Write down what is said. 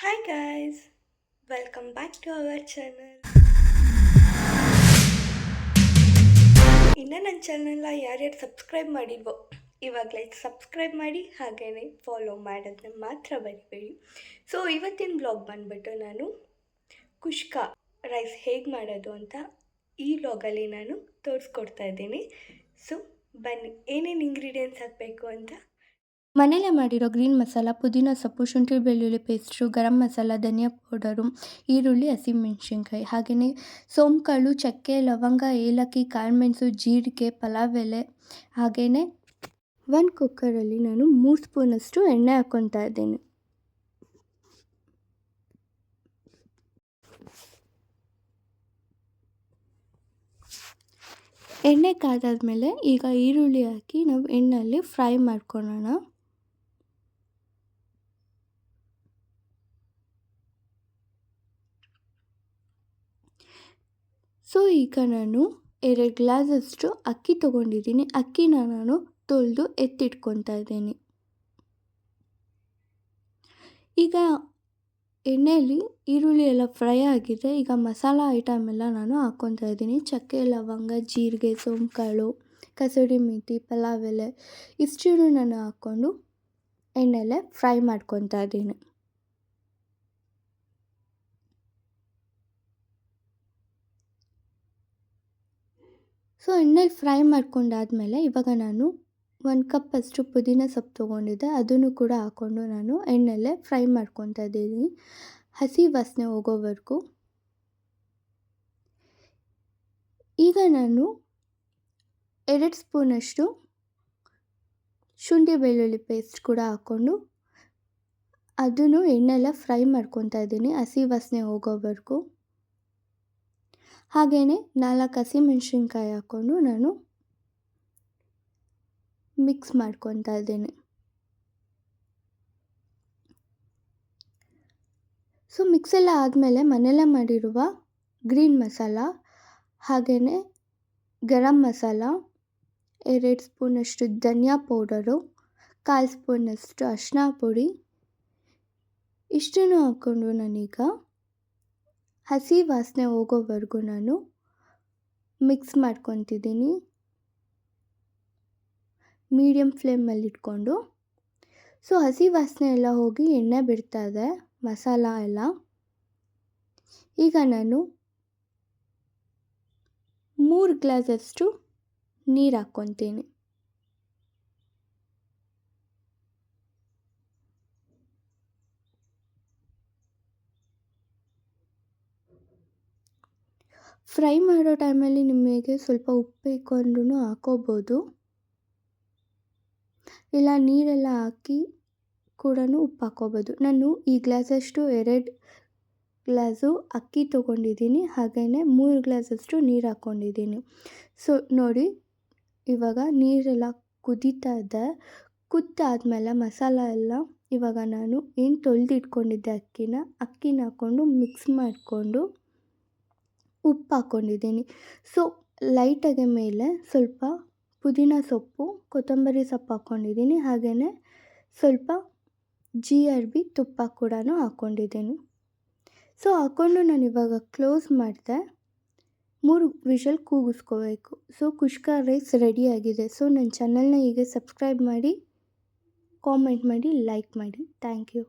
Hi guys, welcome back to our channel. ಇನ್ನು ನನ್ನ ಚಾನಲ್ನ ಯಾರ್ಯಾರು ಸಬ್ಸ್ಕ್ರೈಬ್ ಮಾಡಿಲ್ವೋ ಇವಾಗಲೇ ಸಬ್ಸ್ಕ್ರೈಬ್ ಮಾಡಿ ಹಾಗೆಯೇ ಫಾಲೋ ಮಾಡೋದನ್ನ ಮಾತ್ರ ಬರಿಬೇಡಿ. ಸೊ ಇವತ್ತಿನ ಬ್ಲಾಗ್ ಬಂದ್ಬಿಟ್ಟು ನಾನು ಕುಷ್ಕ ರೈಸ್ ಹೇಗೆ ಮಾಡೋದು ಅಂತ ಈ ಬ್ಲಾಗಲ್ಲಿ ನಾನು ತೋರಿಸ್ಕೊಡ್ತಾ ಇದ್ದೀನಿ. ಸೊ ಬನ್ನಿ ಏನೇನು ಇಂಗ್ರೀಡಿಯೆಂಟ್ಸ್ ಹಾಕಬೇಕು ಅಂತ. ಮನೇಲೆ ಮಾಡಿರೋ ಗ್ರೀನ್ ಮಸಾಲ, ಪುದೀನ ಸೊಪ್ಪು, ಶುಂಠಿ ಬೆಳ್ಳುಳ್ಳಿ ಪೇಸ್ಟು, ಗರಂ ಮಸಾಲ, ಧನಿಯಾ ಪೌಡರು, ಈರುಳ್ಳಿ, ಹಸಿಮೆಣಸಿನ್ಕಾಯಿ, ಹಾಗೆಯೇ ಸೋಂಕಾಳು, ಚಕ್ಕೆ, ಲವಂಗ, ಏಲಕ್ಕಿ, ಕಾಳುಮೆಣಸು, ಜೀರಿಗೆ, ಪಲಾವ್ ಎಲೆ, ಹಾಗೆಯೇ ಒಂದು ಕುಕ್ಕರಲ್ಲಿ ನಾನು 3 ಸ್ಪೂನಷ್ಟು ಎಣ್ಣೆ ಹಾಕ್ಕೊತಾ ಇದ್ದೀನಿ. ಎಣ್ಣೆ ಕಾದಾದ್ಮೇಲೆ ಈಗ ಈರುಳ್ಳಿ ಹಾಕಿ ನಾವು ಎಣ್ಣೆಯಲ್ಲಿ ಫ್ರೈ ಮಾಡ್ಕೊಳ್ಳೋಣ. ಸೊ ಈಗ ನಾನು 2 ಗ್ಲಾಸಷ್ಟು ಅಕ್ಕಿ ತೊಗೊಂಡಿದ್ದೀನಿ. ಅಕ್ಕಿನ ನಾನು ತೊಳೆದು ಎತ್ತಿಟ್ಕೊತಾ ಇದ್ದೀನಿ. ಈಗ ಎಣ್ಣೆಯಲ್ಲಿ ಈರುಳ್ಳಿ ಎಲ್ಲ ಫ್ರೈ ಆಗಿದೆ. ಈಗ ಮಸಾಲ ಐಟಮ್ ಎಲ್ಲ ನಾನು ಹಾಕ್ಕೊತಾ ಇದ್ದೀನಿ. ಚಕ್ಕೆ, ಲವಂಗ, ಜೀರಿಗೆ, ಸೋಂಕಾಳು, ಕಸೂರಿ ಮೇಥಿ, ಪಲಾವ್ ಎಲೆ ಇಷ್ಟನ್ನು ನಾನು ಹಾಕ್ಕೊಂಡು ಎಣ್ಣೆಲೆ ಫ್ರೈ ಮಾಡ್ಕೊತಾ ಇದ್ದೀನಿ. ಸೊ ಎಣ್ಣೆಲಿ ಫ್ರೈ ಮಾಡ್ಕೊಂಡಾದಮೇಲೆ ಇವಾಗ ನಾನು 1 ಕಪ್ಪಷ್ಟು ಪುದೀನ ಸೊಪ್ಪು ತೊಗೊಂಡಿದ್ದೆ, ಅದನ್ನು ಕೂಡ ಹಾಕ್ಕೊಂಡು ನಾನು ಎಣ್ಣೆಲೆ ಫ್ರೈ ಮಾಡ್ಕೊತಾ ಇದ್ದೀನಿ ಹಸಿ ವಾಸನೆ ಹೋಗೋವರೆಗೂ. ಈಗ ನಾನು 2 ಸ್ಪೂನಷ್ಟು ಶುಂಠಿ ಬೆಳ್ಳುಳ್ಳಿ ಪೇಸ್ಟ್ ಕೂಡ ಹಾಕ್ಕೊಂಡು ಅದನ್ನು ಎಣ್ಣೆಲೆ ಫ್ರೈ ಮಾಡ್ಕೊತಾ ಇದ್ದೀನಿ ಹಸಿ ವಾಸನೆ ಹೋಗೋವರೆಗೂ. ಹಾಗೆಯೇ 4 ಹಸಿಮೆಣಸಿನ್ಕಾಯಿ ಹಾಕ್ಕೊಂಡು ನಾನು ಮಿಕ್ಸ್ ಮಾಡ್ಕೊತಾ ಇದ್ದೀನಿ. ಸೊ ಮಿಕ್ಸೆಲ್ಲ ಆದಮೇಲೆ ಮನೆಯಲ್ಲೇ ಮಾಡಿರುವ ಗ್ರೀನ್ ಮಸಾಲ, ಹಾಗೆಯೇ ಗರಂ ಮಸಾಲ, 2 ಸ್ಪೂನಷ್ಟು ಧನಿಯಾ ಪೌಡರು, 1/4 ಸ್ಪೂನಷ್ಟು ಅರಿಶಿನ ಪುಡಿ ಇಷ್ಟನ್ನು ಹಾಕ್ಕೊಂಡು ನಾನೀಗ ಹಸಿ ವಾಸನೆ ಹೋಗೋವರೆಗೂ ನಾನು ಮಿಕ್ಸ್ ಮಾಡ್ಕೊತಿದ್ದೀನಿ ಮೀಡಿಯಮ್ ಫ್ಲೇಮಲ್ಲಿ ಇಟ್ಕೊಂಡು. ಸೊ ಹಸಿ ವಾಸನೆ ಎಲ್ಲ ಹೋಗಿ ಎಣ್ಣೆ ಬಿಡ್ತಾ ಇದೆ ಮಸಾಲ ಎಲ್ಲ. ಈಗ ನಾನು 3 ಗ್ಲಾಸಷ್ಟು ನೀರು ಹಾಕ್ಕೊತೀನಿ. ಫ್ರೈ ಮಾಡೋ ಟೈಮಲ್ಲಿ ನಿಮಗೆ ಸ್ವಲ್ಪ ಉಪ್ಪು ಬೇಕು ಅಂದ್ರೂ ಹಾಕೋಬೋದು, ಇಲ್ಲ ನೀರೆಲ್ಲ ಹಾಕಿ ಕೂಡ ಉಪ್ಪು ಹಾಕೋಬೋದು. ನಾನು ಈ ಗ್ಲಾಸಷ್ಟು 2 ಗ್ಲಾಸು ಅಕ್ಕಿ ತೊಗೊಂಡಿದ್ದೀನಿ, ಹಾಗೆಯೇ 3 ಗ್ಲಾಸಷ್ಟು ನೀರು ಹಾಕ್ಕೊಂಡಿದ್ದೀನಿ. ಸೊ ನೋಡಿ ಇವಾಗ ನೀರೆಲ್ಲ ಕುದೀತಾ ಇದೆ. ಕುದ್ದಾದಮೇಲೆ ಮಸಾಲ ಎಲ್ಲ ಇವಾಗ ನಾನು ಏನು ತೊಳೆದಿಟ್ಕೊಂಡಿದ್ದೆ ಅಕ್ಕಿನ ಹಾಕ್ಕೊಂಡು ಮಿಕ್ಸ್ ಮಾಡಿಕೊಂಡು ಉಪ್ಪು ಹಾಕ್ಕೊಂಡಿದ್ದೀನಿ. ಸೊ ಲೈಟಾಗಿ ಮೇಲೆ ಸ್ವಲ್ಪ ಪುದೀನ ಸೊಪ್ಪು, ಕೊತ್ತಂಬರಿ ಸೊಪ್ಪು ಹಾಕ್ಕೊಂಡಿದ್ದೀನಿ, ಹಾಗೆಯೇ ಸ್ವಲ್ಪ GRB ತುಪ್ಪ ಕೂಡ ಹಾಕ್ಕೊಂಡಿದ್ದೀನಿ. ಸೊ ಹಾಕ್ಕೊಂಡು ನಾನು ಇವಾಗ ಕ್ಲೋಸ್ ಮಾಡಿದೆ. 3 ವಿಷಲ್ ಕೂಗಿಸ್ಕೋಬೇಕು. ಸೊ ಕುಷ್ಕ ರೈಸ್ ರೆಡಿಯಾಗಿದೆ. ಸೊ ನನ್ನ ಚಾನಲ್ನ ಹೀಗೆ ಸಬ್ಸ್ಕ್ರೈಬ್ ಮಾಡಿ, ಕಾಮೆಂಟ್ ಮಾಡಿ, ಲೈಕ್ ಮಾಡಿ. Thank you.